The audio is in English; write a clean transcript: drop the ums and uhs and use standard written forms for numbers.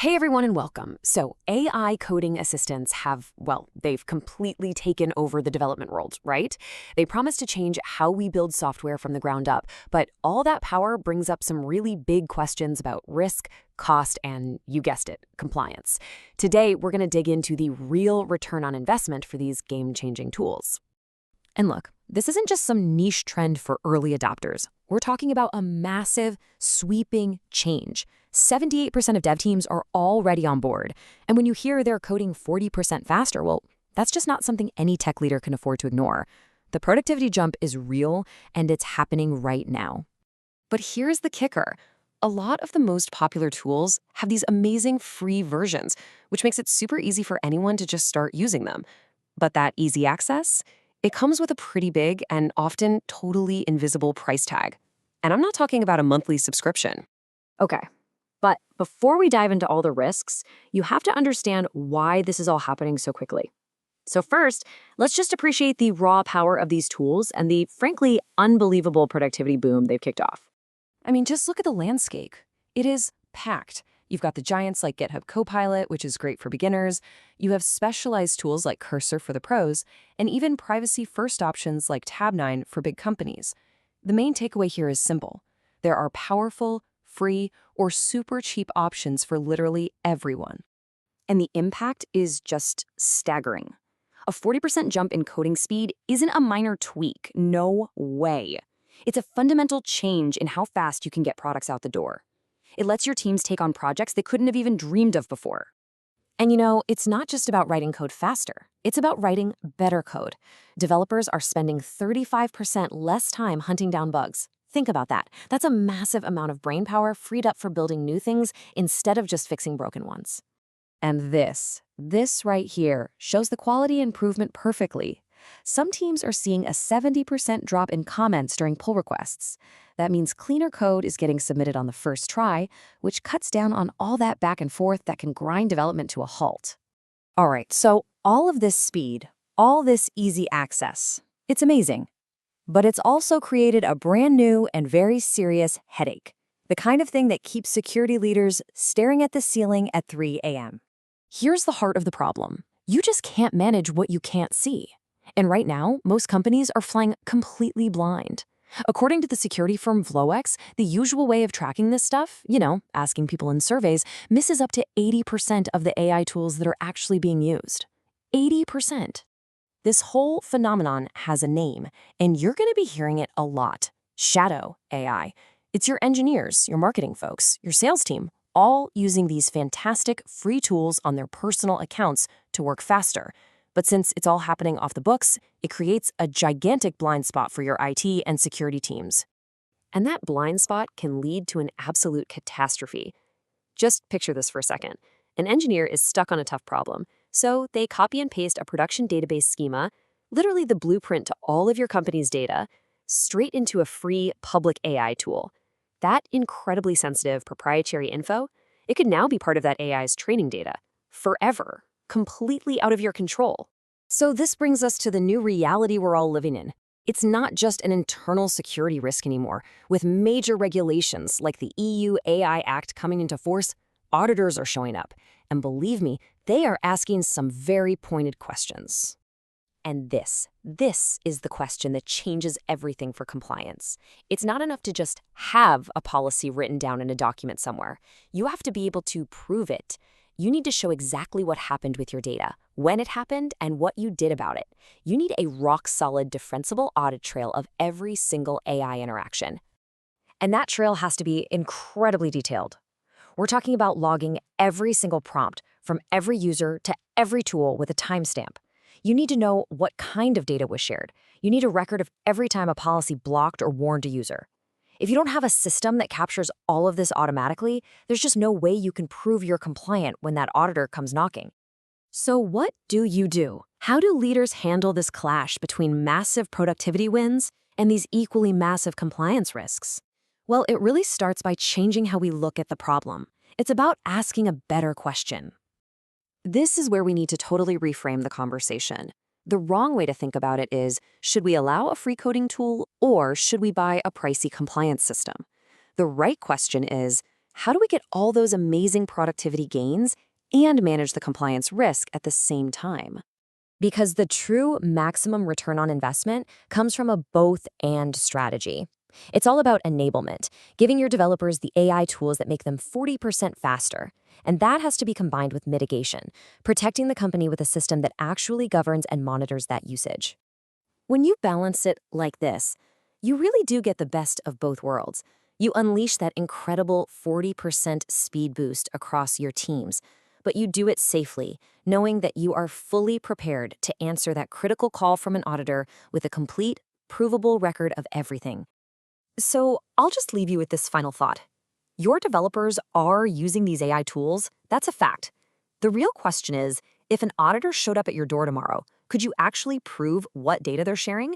Hey everyone and welcome. So AI coding assistants have, well, they've completely taken over the development world, right? They promise to change how we build software from the ground up, but all that power brings up some really big questions about risk, cost, and you guessed it, compliance. Today, we're going to dig into the real return on investment for these game-changing tools. And look, this isn't just some niche trend for early adopters. We're talking about a massive, sweeping change. 78% of dev teams are already on board. And when you hear they're coding 40% faster, well, that's just not something any tech leader can afford to ignore. The productivity jump is real, and it's happening right now. But here's the kicker. A lot of the most popular tools have these amazing free versions, which makes it super easy for anyone to just start using them. But that easy access? It comes with a pretty big and often totally invisible price tag. And I'm not talking about a monthly subscription. Okay, but before we dive into all the risks, you have to understand why this is all happening so quickly. So first, let's just appreciate the raw power of these tools and the, frankly, unbelievable productivity boom they've kicked off. I mean, just look at the landscape. It is packed. You've got the giants like GitHub Copilot, which is great for beginners. You have specialized tools like Cursor for the pros, and even privacy-first options like Tab9 for big companies. The main takeaway here is simple. There are powerful, free, or super cheap options for literally everyone. And the impact is just staggering. A 40% jump in coding speed isn't a minor tweak. No way. It's a fundamental change in how fast you can get products out the door. It lets your teams take on projects they couldn't have even dreamed of before. And you know, it's not just about writing code faster. It's about writing better code. Developers are spending 35% less time hunting down bugs. Think about that. That's a massive amount of brainpower freed up for building new things instead of just fixing broken ones. And this right here shows the quality improvement perfectly. Some teams are seeing a 70% drop in comments during pull requests. That means cleaner code is getting submitted on the first try, which cuts down on all that back and forth that can grind development to a halt. All right, so all of this speed, all this easy access, it's amazing. But it's also created a brand new and very serious headache, the kind of thing that keeps security leaders staring at the ceiling at 3 a.m. Here's the heart of the problem. You just can't manage what you can't see. And right now, most companies are flying completely blind. According to the security firm Vloex, the usual way of tracking this stuff, asking people in surveys, misses up to 80% of the AI tools that are actually being used. 80%. This whole phenomenon has a name, and you're going to be hearing it a lot. Shadow AI. It's your engineers, your marketing folks, your sales team, all using these fantastic free tools on their personal accounts to work faster. But since it's all happening off the books, it creates a gigantic blind spot for your IT and security teams. And that blind spot can lead to an absolute catastrophe. Just picture this for a second. An engineer is stuck on a tough problem, so they copy and paste a production database schema, literally the blueprint to all of your company's data, straight into a free public AI tool. That incredibly sensitive proprietary info, it could now be part of that AI's training data, forever. Completely out of your control. So this brings us to the new reality we're all living in. It's not just an internal security risk anymore. With major regulations like the EU AI Act coming into force, auditors are showing up. And believe me, they are asking some very pointed questions. And this is the question that changes everything for compliance. It's not enough to just have a policy written down in a document somewhere. You have to be able to prove it. You need to show exactly what happened with your data, when it happened, and what you did about it. You need a rock-solid, defensible audit trail of every single AI interaction. And that trail has to be incredibly detailed. We're talking about logging every single prompt from every user to every tool with a timestamp. You need to know what kind of data was shared. You need a record of every time a policy blocked or warned a user. If you don't have a system that captures all of this automatically, there's just no way you can prove you're compliant when that auditor comes knocking. So what do you do? How do leaders handle this clash between massive productivity wins and these equally massive compliance risks? Well, it really starts by changing how we look at the problem. It's about asking a better question. This is where we need to totally reframe the conversation. The wrong way to think about it is, should we allow a free coding tool or should we buy a pricey compliance system? The right question is, how do we get all those amazing productivity gains and manage the compliance risk at the same time? Because the true maximum return on investment comes from a both and strategy. It's all about enablement, giving your developers the AI tools that make them 40% faster. And that has to be combined with mitigation, protecting the company with a system that actually governs and monitors that usage. When you balance it like this, you really do get the best of both worlds. You unleash that incredible 40% speed boost across your teams, but you do it safely, knowing that you are fully prepared to answer that critical call from an auditor with a complete, provable record of everything. So I'll just leave you with this final thought. Your developers are using these AI tools, that's a fact. The real question is, if an auditor showed up at your door tomorrow, could you actually prove what data they're sharing?